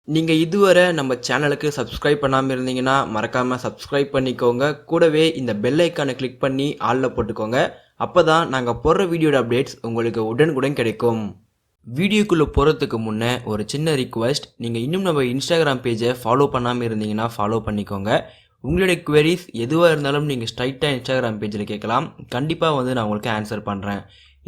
நீங்கள் இதுவரை நம்ம சேனலுக்கு சப்ஸ்கிரைப் பண்ணாமல் இருந்தீங்கன்னா மறக்காமல் சப்ஸ்கிரைப் பண்ணிக்கோங்க. கூடவே இந்த பெல் ஐக்கானை கிளிக் பண்ணி ஆளில் போட்டுக்கோங்க. அப்போ தான் நாங்கள் போடுற வீடியோட அப்டேட்ஸ் உங்களுக்கு உடனுக்குடன் கிடைக்கும். வீடியோக்குள்ளே போகிறதுக்கு முன்னே ஒரு சின்ன ரிக்வெஸ்ட், நீங்கள் இன்னும் நம்ம இன்ஸ்டாகிராம் பேஜை ஃபாலோ பண்ணாமல் இருந்தீங்கன்னா ஃபாலோ பண்ணிக்கோங்க. உங்களுடைய குவரிஸ் எதுவாக இருந்தாலும் நீங்கள் ஸ்ட்ரைட்டாக இன்ஸ்டாகிராம் பேஜில் கேட்கலாம். கண்டிப்பாக நான் உங்களுக்கு ஆன்சர் பண்ணுறேன்.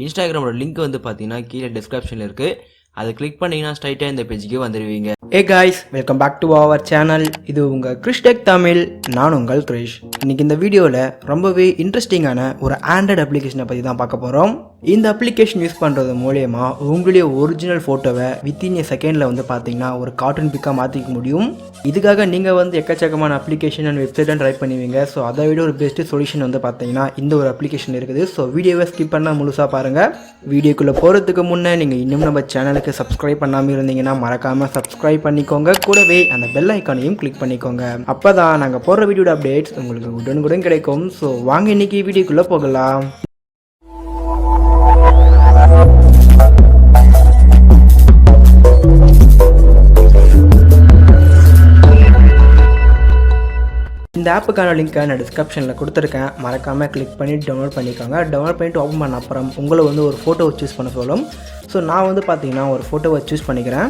இன்ஸ்டாகிராமோட லிங்க் பார்த்தீங்கன்னா கீழே டிஸ்கிரிப்ஷனில் இருக்குது. அதை கிளிக் பண்ணிங்கன்னா ஸ்ட்ரைட்டாக இந்த பேஜுக்கு வந்துடுவீங்க. Hey guys, welcome back to our channel. இது உங்கள் கிறிஸ்டெக் தமிழ். நான் உங்கள் கிரிஷ். இன்றைக்கி இந்த வீடியோவில் ரொம்பவே இன்ட்ரெஸ்டிங்கான ஒரு ஆண்ட்ராய்டு அப்ளிகேஷனை பற்றி தான் பார்க்க போகிறோம். இந்த அப்ளிகேஷன் யூஸ் பண்ணுறது மூலயமா உங்களுடைய ஒரிஜினல் ஃபோட்டோவை வித்தின் ஏ செகண்டில் பார்த்தீங்கன்னா ஒரு கார்ட்டூன் பிக்காக மாற்றிக்க முடியும். இதுக்காக நீங்கள் எக்கச்சக்கமான அப்ளிகேஷன் அண்ட் வெப்சைட்லாம் ட்ரை பண்ணுவீங்க. ஸோ அதை விட ஒரு பெஸ்ட்டு சொல்யூஷன் பார்த்தீங்கன்னா இந்த ஒரு அப்ளிகேஷன் இருக்குது. ஸோ வீடியோவை ஸ்கிப் பண்ணால் முழுசாக பாருங்கள். வீடியோக்குள்ளே போகிறதுக்கு முன்னே நீங்கள் இன்னும் நம்ம சேனலுக்கு சப்ஸ்கிரைப் பண்ணாமல் இருந்தீங்கன்னா மறக்காமல் சப்ஸ்கிரைப் பண்ணிக்கோங்க. கூடவே அந்த பெல் ஐக்கானையும் கிளிக் பண்ணிக்கோங்க. அப்போ தான் நாங்கள் போடுற வீடியோட அப்டேட்ஸ் உங்களுக்கு உடனுக்குடன் கிடைக்கும். ஸோ வாங்க இன்னைக்கு வீடியோக்குள்ளே போகலாம். இந்த ஆப்புக்கான லிங்க்கை நான் டிஸ்கிரிப்ஷனில் கொடுத்துருக்கேன். மறக்காமல் கிளிக் பண்ணி டவுன்லோட் பண்ணிக்கோங்க. டவுன்லோட் பண்ணிவிட்டு ஓப்பன் பண்ண அப்புறம் உங்களை ஒரு ஃபோட்டோவை சூஸ் பண்ண சொல்லும். ஸோ நான் பார்த்தீங்கன்னா ஒரு ஃபோட்டோவை சூஸ் பண்ணிக்கிறேன்.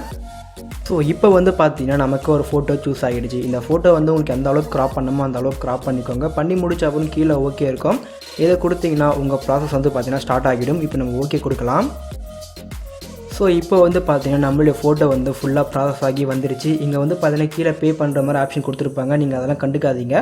ஸோ இப்போ பார்த்தீங்கன்னா நமக்கு ஒரு ஃபோட்டோ சூஸ் ஆகிடுச்சு. இந்த ஃபோட்டோ உங்களுக்கு எந்த அளவுக்கு க்ராப் பண்ணணுமோ அந்த அளவுக்கு க்ராப் பண்ணிக்கோங்க. பண்ணி முடிச்ச அப்புறம் கீழே ஓகே இருக்கும். இதை கொடுத்தீங்கன்னா உங்கள் ப்ராசஸ் பார்த்தீங்கன்னா ஸ்டார்ட் ஆகிடும். இப்போ நம்ம ஓகே கொடுக்கலாம். ஸோ இப்போ பார்த்தீங்கன்னா நம்மளுடைய ஃபோட்டோ ஃபுல்லாக ப்ராசஸ் ஆகி வந்துருச்சு. இங்கே பார்த்தீங்கன்னா கீழே பே பண்ணுற மாதிரி ஆப்ஷன் கொடுத்துருப்பாங்க. நீங்கள் அதெல்லாம் கண்டுக்காதீங்க.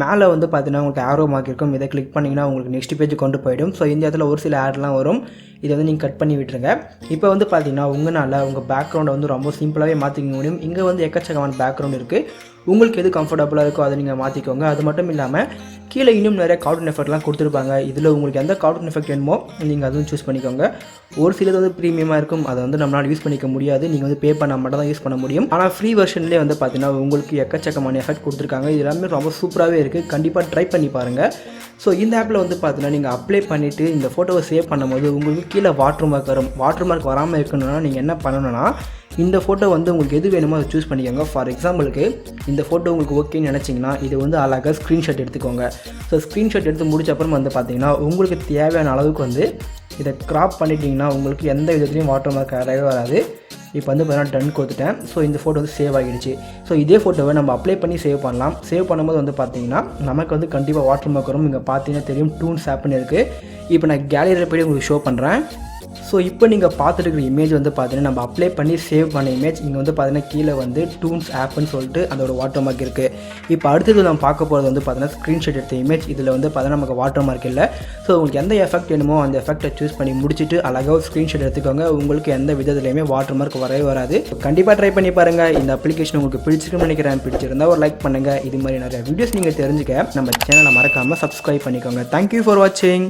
மேலே பார்த்தீங்கன்னா உங்களுக்கு ஆரோ மார்க் இருக்கும். இதை கிளிக் பண்ணிங்கன்னா உங்களுக்கு நெக்ஸ்ட் பேஜ் கொண்டு போயிடும். ஸோ இந்த இடத்துல ஒரு சில ஆட்லாம் வரும். இதை நீங்கள் கட் பண்ணி விட்டுருங்க. இப்போ பார்த்தீங்கன்னா உங்களால் உங்கள் பேக்ரவுண்டை ரொம்ப சிம்பிளாகவே மாற்றிக்க முடியும். இங்கே எக்கச்சக்கமான பேக்ரவுண்ட் இருக்குது. உங்களுக்கு எது கம்ஃபர்டபுளாக இருக்கோ அதை நீங்கள் மாற்றிக்கோங்க. அது மட்டும் இல்லாமல் கீழே இன்னும் நிறைய கார்ட்டூன் எஃபெக்ட்லாம் கொடுத்துருப்பாங்க. இதில் உங்களுக்கு எந்த கார்ட்டூன் எஃபெக்ட் வேணுமோ நீங்கள் அதுவும் சூஸ் பண்ணிக்கோங்க. ஒரு சிலது ப்ரீமியமாக இருக்கும். அதை நம்மளால் யூஸ் பண்ணிக்க முடியாது. நீங்கள் பே பண்ணால் மட்டும் தான் யூஸ் பண்ண முடியும். ஆனால் ஃப்ரீ வெர்ஷன்லேயே பார்த்தீங்கன்னா உங்களுக்கு எக்கச்சக்கமான எஃபெக்ட் கொடுத்துருக்காங்க. இது எல்லாமே ரொம்ப சூப்பராகவே இருக்குது. கண்டிப்பாக ட்ரை பண்ணி பாருங்கள். ஸோ இந்த ஆப்பில் பார்த்தீங்கன்னா நீங்கள் அப்ளை பண்ணிவிட்டு இந்த ஃபோட்டோவை சேவ் பண்ணும்போது உங்களுக்கு கீழே வாட்டர் மார்க் வரும். வாட்டர் மார்க் வராமல் இருக்கணும்னா நீங்கள் என்ன பண்ணணும்னா இந்த ஃபோட்டோ உங்களுக்கு எது வேணுமோ அதை சூஸ் பண்ணிக்கோங்க. ஃபார் எக்ஸாம்பிளுக்கு இந்த ஃபோட்டோ உங்களுக்கு ஓகேன்னு நினச்சிங்கன்னா இது அழகாக ஸ்க்ரீன்ஷாட் எடுத்துக்கோங்க. ஸோ ஸ்க்ரீன்ஷாட் எடுத்து முடிச்ச அப்புறம் பார்த்தீங்கன்னா உங்களுக்கு தேவையான அளவுக்கு இதை க்ராப் பண்ணிட்டீங்கன்னா உங்களுக்கு எந்த விதத்துலையும் வாட்டர் மார்க் வரவே வராது. இப்போ பார்த்தீங்கன்னா டன் கொடுத்துட்டேன். ஸோ இந்த ஃபோட்டோ சேவ் ஆகிடுச்சு. ஸோ இதே ஃபோட்டோவை நம்ம அப்ளை பண்ணி சேவ் பண்ணலாம். சேவ் பண்ணும்போது பார்த்தீங்கன்னா நமக்கு கண்டிப்பாக வாட்டர் மார்க் வரும். இங்கே பார்த்தீங்கன்னா தெரியும் டூன்ஸ் ஆப்னு இருக்குது. இப்போ நான் கேலரியில் போய் உங்களுக்கு ஷோ பண்ணுறேன். ஸோ இப்போ நீங்கள் பார்த்துட்டு இருக்கிற இமேஜ் பார்த்தீங்கன்னா நம்ம அப்ளை பண்ணி சேவ் பண்ண இமேஜ். இங்கே பார்த்தீங்கன்னா கீழே டூன்ஸ் ஆப்னு சொல்லிட்டு அதோட வாட்டர் மார்க் இருக்குது. இப்போ அடுத்தது நம்ம பார்க்க போகிறது பார்த்தீங்கன்னா ஸ்க்ரீன்ஷாட் எடுத்த இமேஜ். இதில் பார்த்தீங்கன்னா நமக்கு வாட்டர் மார்க் இல்லை. ஸோ உங்களுக்கு எந்த எஃபெக்ட் வேணுமோ அந்த எஃபெக்ட்டை சூஸ் பண்ணி முடிச்சுட்டு அழகாக ஒரு ஸ்க்ரீன்ஷாட் எடுத்துக்கோங்க. உங்களுக்கு எந்த விதத்துலையுமே வாட்டர் மார்க் வரவே வராது. கண்டிப்பாக ட்ரை பண்ணி பாருங்கள். இந்த அப்ளிகேஷன் உங்களுக்கு பிடிச்சிருக்குன்னு நினைக்கிறேன். பிடிச்சிருந்தால் ஒரு லைக் பண்ணுங்கள். இது மாதிரி நிறைய வீடியோஸ் நீங்கள் தெரிஞ்சுக்க நம்ம சேனலை மறக்காமல் சப்ஸ்கிரைப் பண்ணிக்கோங்க. தேங்க்யூ ஃபார் வாட்சிங்.